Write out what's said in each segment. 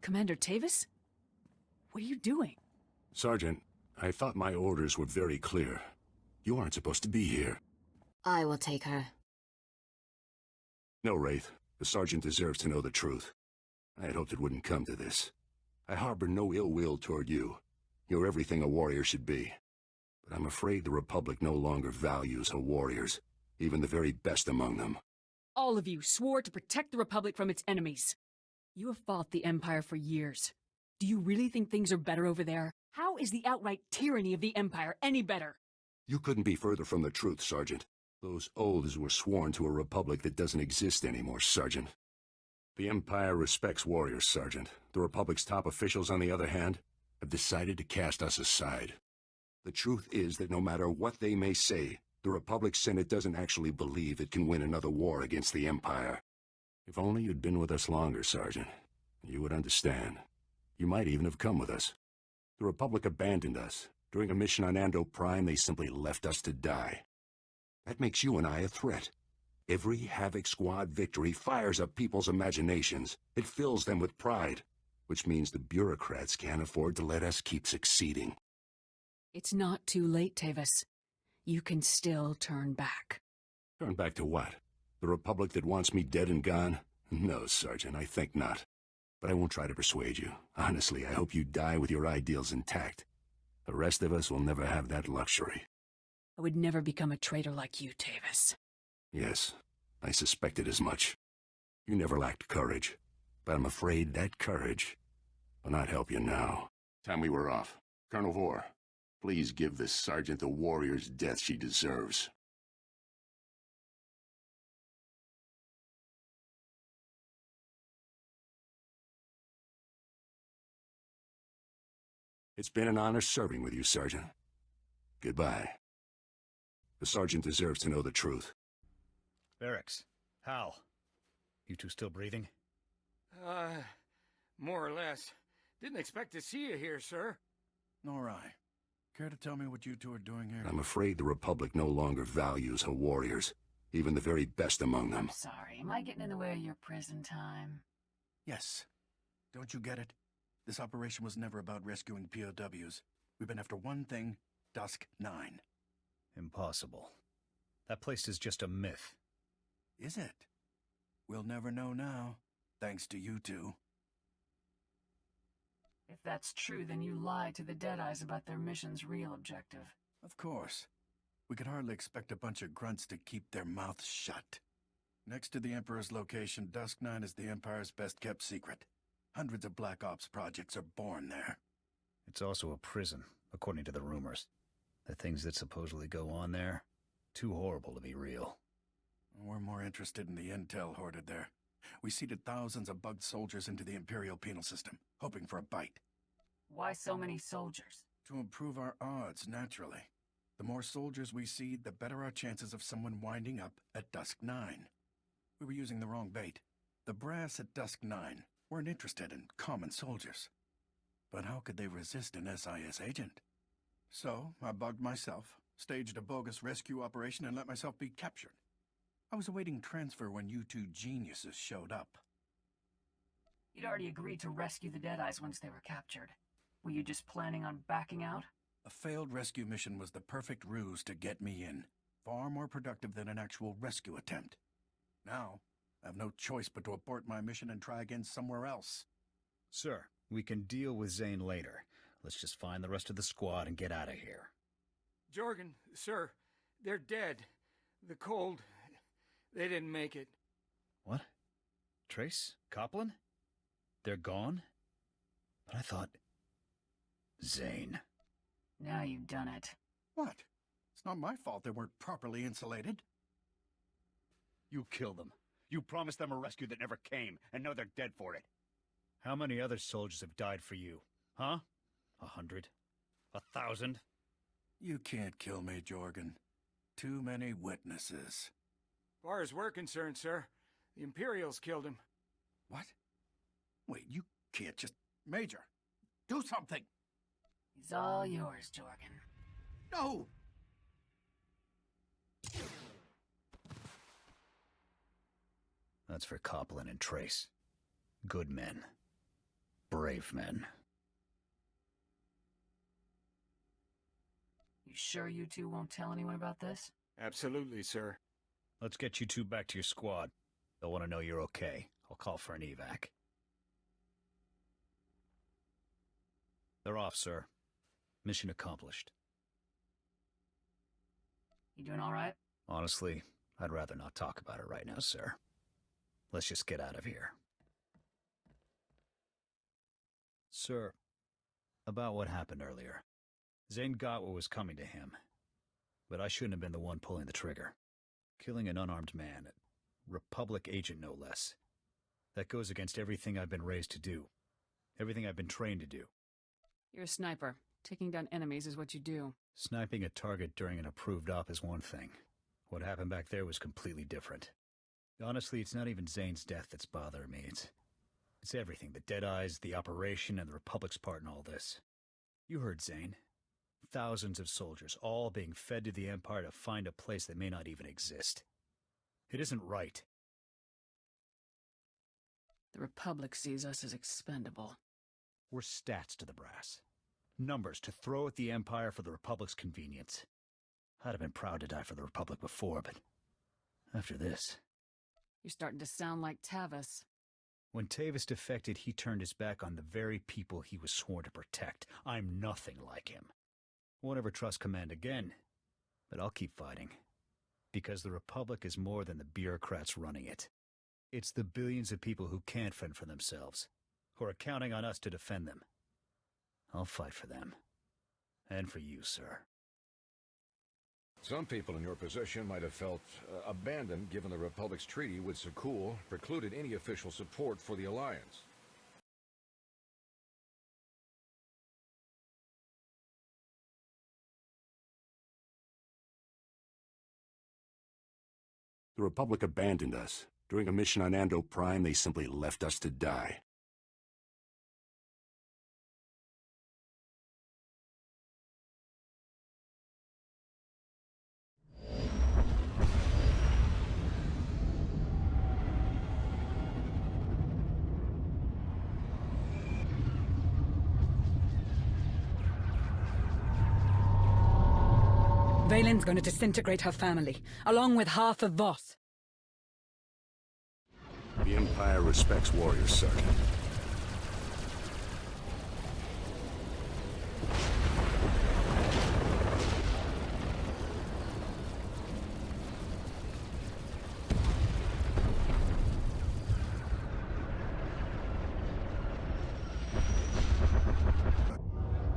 Commander Tavus? What are you doing? Sergeant, I thought my orders were very clear. You aren't supposed to be here. I will take her. No, Wraith. The Sergeant deserves to know the truth. I had hoped it wouldn't come to this. I harbor no ill will toward you. You're everything a warrior should be. But I'm afraid the Republic no longer values her warriors, even the very best among them. All of you swore to protect the Republic from its enemies. You have fought the Empire for years. Do you really think things are better over there? How is the outright tyranny of the Empire any better? You couldn't be further from the truth, Sergeant. Those oaths were sworn to a Republic that doesn't exist anymore, Sergeant. The Empire respects warriors, Sergeant. The Republic's top officials, on the other hand, have decided to cast us aside. The truth is that no matter what they may say, the Republic Senate doesn't actually believe it can win another war against the Empire. If only you'd been with us longer, Sergeant, you would understand. You might even have come with us. The Republic abandoned us. During a mission on Ando Prime, they simply left us to die. That makes you and I a threat. Every Havoc Squad victory fires up people's imaginations. It fills them with pride, which means the bureaucrats can't afford to let us keep succeeding. It's not too late, Tavus. You can still turn back. Turn back to what? The Republic that wants me dead and gone? No, Sergeant, I think not. But I won't try to persuade you. Honestly, I hope you die with your ideals intact. The rest of us will never have that luxury. I would never become a traitor like you, Tavus. Yes, I suspected as much. You never lacked courage, but I'm afraid that courage will not help you now. Time we were off. Colonel Vore, please give this sergeant the warrior's death she deserves. It's been an honor serving with you, Sergeant. Goodbye. The Sergeant deserves to know the truth. Barracks. Hal. You two still breathing? More or less. Didn't expect to see you here, sir. Nor I. Care to tell me what you two are doing here? I'm afraid the Republic no longer values her warriors, even the very best among them. I'm sorry, am I getting in the way of your prison time? Yes. Don't you get it? This operation was never about rescuing POWs. We've been after one thing, Dusk 9. Impossible. That place is just a myth. Is it? We'll never know now, thanks to you two. If that's true, then you lied to the Deadeyes about their mission's real objective. Of course. We could hardly expect a bunch of grunts to keep their mouths shut. Next to the Emperor's location, Dusk 9 is the Empire's best-kept secret. Hundreds of Black Ops projects are born there. It's also a prison, according to the rumors. The things that supposedly go on there, too horrible to be real. We're more interested in the intel hoarded there. We seeded thousands of bugged soldiers into the Imperial penal system, hoping for a bite. Why so many soldiers? To improve our odds, naturally. The more soldiers we seed, the better our chances of someone winding up at Dusk 9. We were using the wrong bait. The brass at Dusk 9 weren't interested in common soldiers. But how could they resist an SIS agent? So, I bugged myself, staged a bogus rescue operation, and let myself be captured. I was awaiting transfer when you two geniuses showed up. You'd already agreed to rescue the Deadeyes once they were captured. Were you just planning on backing out? A failed rescue mission was the perfect ruse to get me in. Far more productive than an actual rescue attempt. Now, I have no choice but to abort my mission and try again somewhere else. Sir, we can deal with Zane later. Let's just find the rest of the squad and get out of here. Jorgen, sir, they're dead. The cold, they didn't make it. What? Trace? Copland? They're gone? But I thought... Zane. Now you've done it. What? It's not my fault they weren't properly insulated. You killed them. You promised them a rescue that never came, and now they're dead for it. How many other soldiers have died for you? Huh? 100? 1,000? You can't kill me, Jorgen. Too many witnesses. As far as we're concerned, sir, the Imperials killed him. What? Wait, you can't just... Major, do something! He's all yours, Jorgen. No! That's for Copland and Trace. Good men. Brave men. You sure you two won't tell anyone about this? Absolutely, sir. Let's get you two back to your squad. They'll want to know you're okay. I'll call for an evac. They're off, sir. Mission accomplished. You doing all right? Honestly, I'd rather not talk about it right now, sir. Let's just get out of here. Sir, about what happened earlier. Zane got what was coming to him, but I shouldn't have been the one pulling the trigger. Killing an unarmed man, a Republic agent no less. That goes against everything I've been raised to do. Everything I've been trained to do. You're a sniper. Taking down enemies is what you do. Sniping a target during an approved op is one thing. What happened back there was completely different. Honestly, it's not even Zane's death that's bothering me. It's everything. The Deadeyes, the operation, and the Republic's part in all this. You heard Zane. Thousands of soldiers, all being fed to the Empire to find a place that may not even exist. It isn't right. The Republic sees us as expendable. We're stats to the brass. Numbers to throw at the Empire for the Republic's convenience. I'd have been proud to die for the Republic before, but after this... You're starting to sound like Tavus. When Tavus defected, he turned his back on the very people he was sworn to protect. I'm nothing like him. Won't ever trust command again, but I'll keep fighting. Because the Republic is more than the bureaucrats running it. It's the billions of people who can't fend for themselves, who are counting on us to defend them. I'll fight for them. And for you, sir. Some people in your position might have felt abandoned given the Republic's treaty with Sakul precluded any official support for the Alliance. The Republic abandoned us. During a mission on Ando Prime, they simply left us to die. Valen's going to disintegrate her family, along with half of Voss. The Empire respects warriors, Sergeant.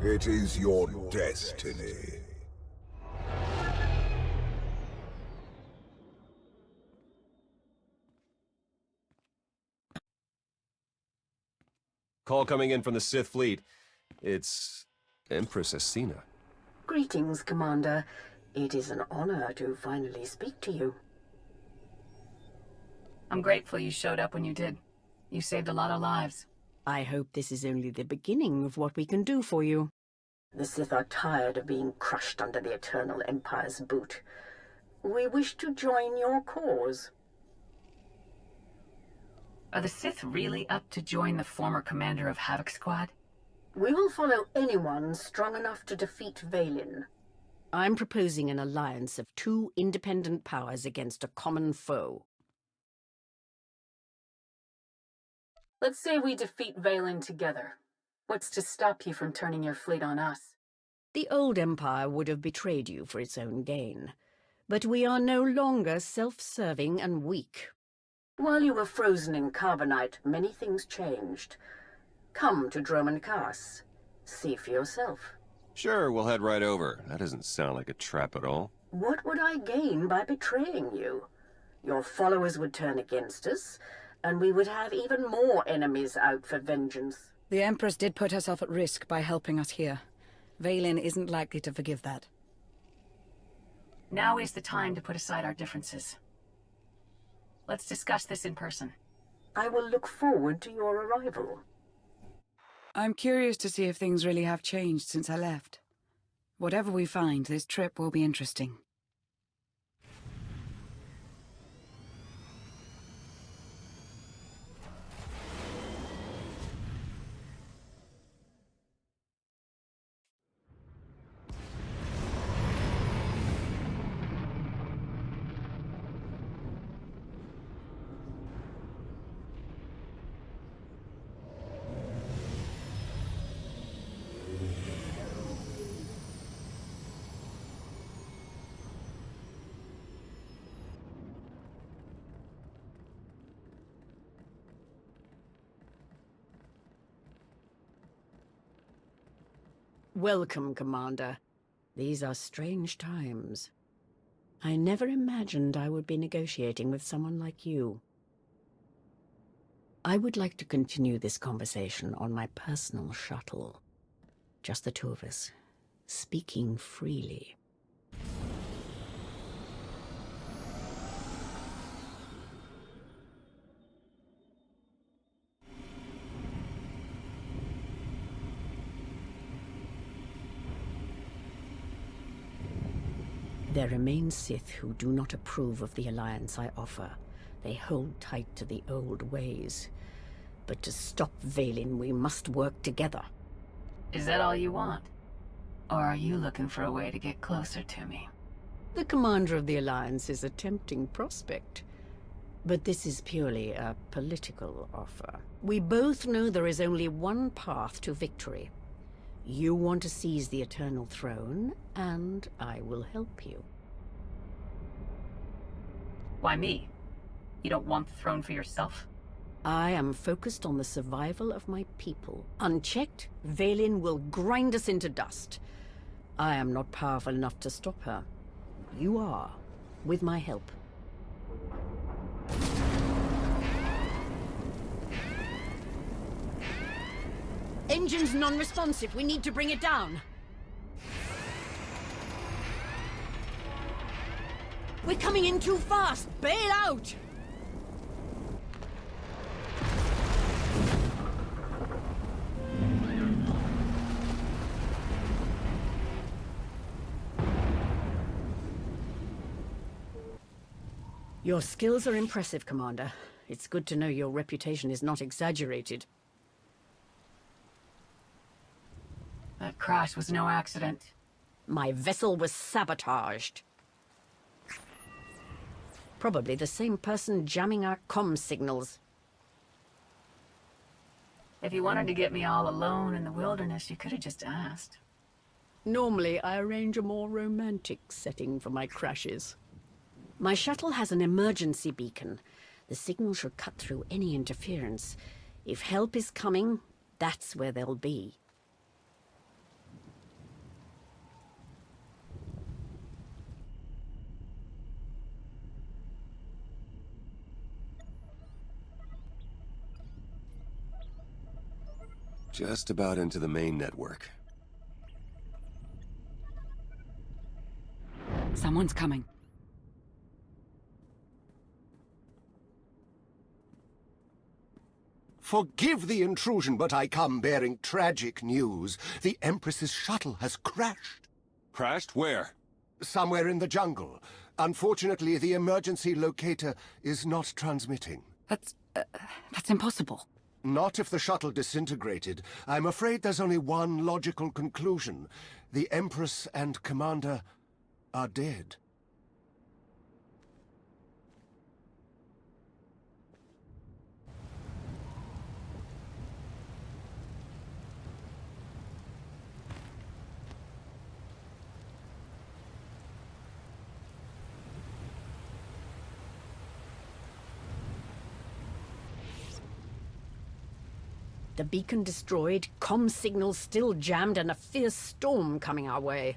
It is your destiny. Call coming in from the Sith fleet. It's Empress Asina. Greetings, Commander. It is an honor to finally speak to you. I'm grateful you showed up when you did. You saved a lot of lives. I hope this is only the beginning of what we can do for you. The Sith are tired of being crushed under the Eternal Empire's boot. We wish to join your cause. Are the Sith really up to join the former commander of Havoc Squad? We will follow anyone strong enough to defeat Valen. I'm proposing an alliance of two independent powers against a common foe. Let's say we defeat Valen together. What's to stop you from turning your fleet on us? The old Empire would have betrayed you for its own gain. But we are no longer self-serving and weak. While you were frozen in carbonite, many things changed. Come to Droman Kaas. See for yourself. Sure, we'll head right over. That doesn't sound like a trap at all. What would I gain by betraying you? Your followers would turn against us, and we would have even more enemies out for vengeance. The Empress did put herself at risk by helping us here. Valen isn't likely to forgive that. Now is the time to put aside our differences. Let's discuss this in person. I will look forward to your arrival. I'm curious to see if things really have changed since I left. Whatever we find, this trip will be interesting. Welcome, Commander. These are strange times. I never imagined I would be negotiating with someone like you. I would like to continue this conversation on my personal shuttle. Just the two of us, speaking freely. There remain Sith who do not approve of the alliance I offer. They hold tight to the old ways. But to stop Vaylin, we must work together. Is that all you want? Or are you looking for a way to get closer to me? The commander of the alliance is a tempting prospect. But this is purely a political offer. We both know there is only one path to victory. You want to seize the Eternal Throne, and I will help you. Why me? You don't want the throne for yourself? I am focused on the survival of my people. Unchecked, Vaylin will grind us into dust. I am not powerful enough to stop her. You are, with my help. Engine's non-responsive. We need to bring it down. We're coming in too fast. Bail out! Your skills are impressive, Commander. It's good to know your reputation is not exaggerated. That crash was no accident. My vessel was sabotaged. Probably the same person jamming our comm signals. If you wanted to get me all alone in the wilderness, you could have just asked. Normally, I arrange a more romantic setting for my crashes. My shuttle has an emergency beacon. The signal should cut through any interference. If help is coming, that's where they'll be. Just about into the main network. Someone's coming. Forgive the intrusion, but I come bearing tragic news. The Empress's shuttle has crashed. Crashed? Where? Somewhere in the jungle. Unfortunately, the emergency locator is not transmitting. That's impossible. Not if the shuttle disintegrated. I'm afraid there's only one logical conclusion. The Empress and Commander are dead. The beacon destroyed, comm signals still jammed, and a fierce storm coming our way.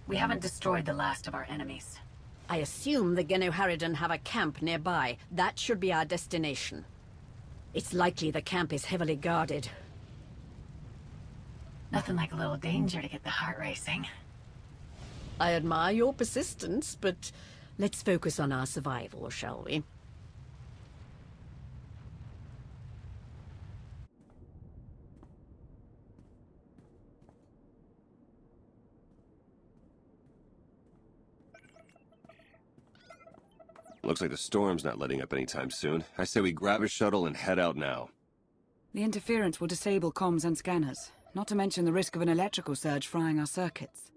We haven't destroyed the last of our enemies. I assume the Geno-Harridan have a camp nearby. That should be our destination. It's likely the camp is heavily guarded. Nothing like a little danger to get the heart racing. I admire your persistence, but let's focus on our survival, shall we? Looks like the storm's not letting up anytime soon. I say we grab a shuttle and head out now. The interference will disable comms and scanners, not to mention the risk of an electrical surge frying our circuits.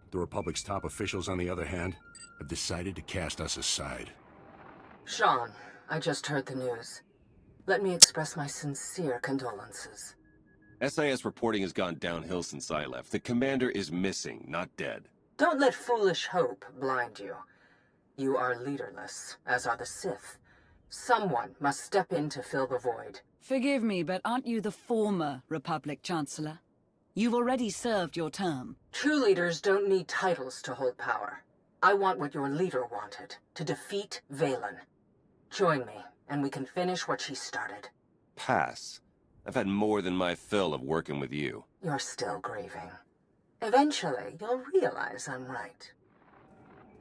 The Republic's top officials, on the other hand, have decided to cast us aside. Sean, I just heard the news. Let me express my sincere condolences. SIS reporting has gone downhill since I left. The commander is missing, not dead. Don't let foolish hope blind you. You are leaderless, as are the Sith. Someone must step in to fill the void. Forgive me, but aren't you the former Republic Chancellor? You've already served your term. True leaders don't need titles to hold power. I want what your leader wanted, to defeat Valen. Join me, and we can finish what she started. Pass. I've had more than my fill of working with you. You're still grieving. Eventually, you'll realize I'm right.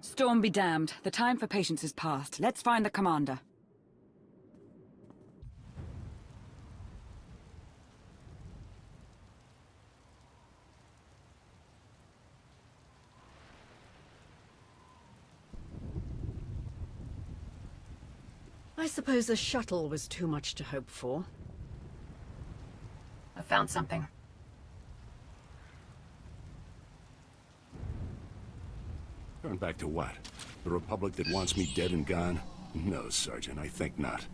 Storm be damned. The time for patience is past. Let's find the commander. I suppose a shuttle was too much to hope for. I found something. Turn back to what? The Republic that wants me dead and gone? No, Sergeant, I think not.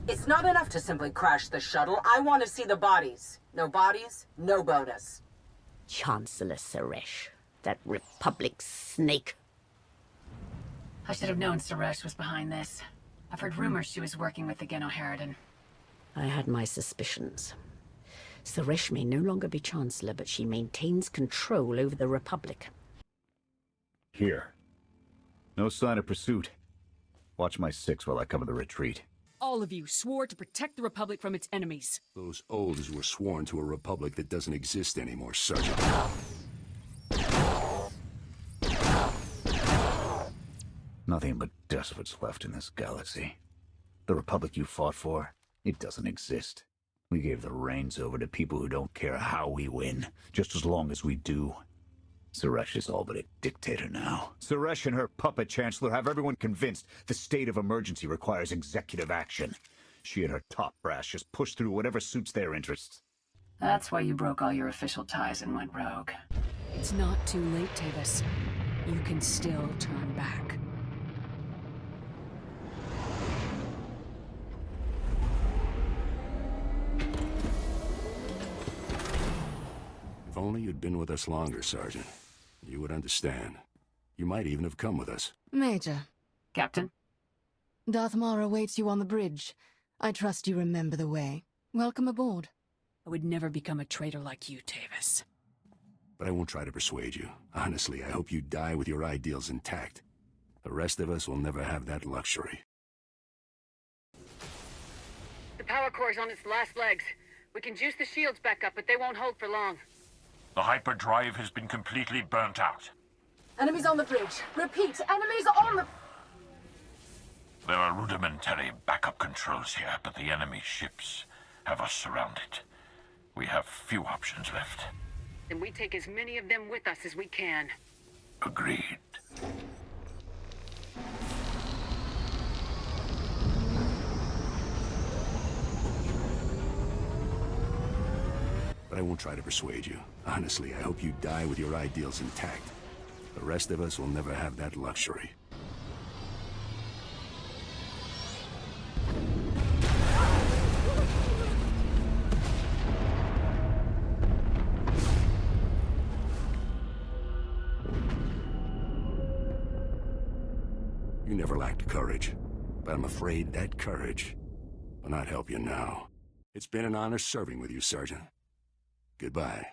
It's not enough to simply crash the shuttle. I want to see the bodies. No bodies, no bonus. Chancellor Suresh, that Republic snake. I should have known Suresh was behind this. I've heard rumors she was working with the Geno Harron. I had my suspicions. Suresh may no longer be Chancellor, but she maintains control over the Republic. Here. No sign of pursuit. Watch my six while I cover the retreat. All of you swore to protect the Republic from its enemies. Those oaths were sworn to a Republic that doesn't exist anymore, Sergeant. Nothing but despots left in this galaxy. The Republic you fought for, it doesn't exist. We gave the reins over to people who don't care how we win, just as long as we do. Suresh is all but a dictator now. Suresh and her puppet chancellor have everyone convinced the state of emergency requires executive action. She and her top brass just push through whatever suits their interests. That's why you broke all your official ties and went rogue. It's not too late, Tavus. You can still turn back. If only you'd been with us longer, Sergeant. You would understand. You might even have come with us. Major. Captain? Darth Mara awaits you on the bridge. I trust you remember the way. Welcome aboard. I would never become a traitor like you, Tavus. But I won't try to persuade you. Honestly, I hope you die with your ideals intact. The rest of us will never have that luxury. The power core's on its last legs. We can juice the shields back up, but they won't hold for long. The hyperdrive has been completely burnt out. Enemies on the bridge. Repeat, enemies on the... There are rudimentary backup controls here, but the enemy ships have us surrounded. We have few options left. Then we take as many of them with us as we can. Agreed. But I won't try to persuade you. Honestly, I hope you die with your ideals intact. The rest of us will never have that luxury. You never lacked courage, but I'm afraid that courage will not help you now. It's been an honor serving with you, Sergeant. Goodbye.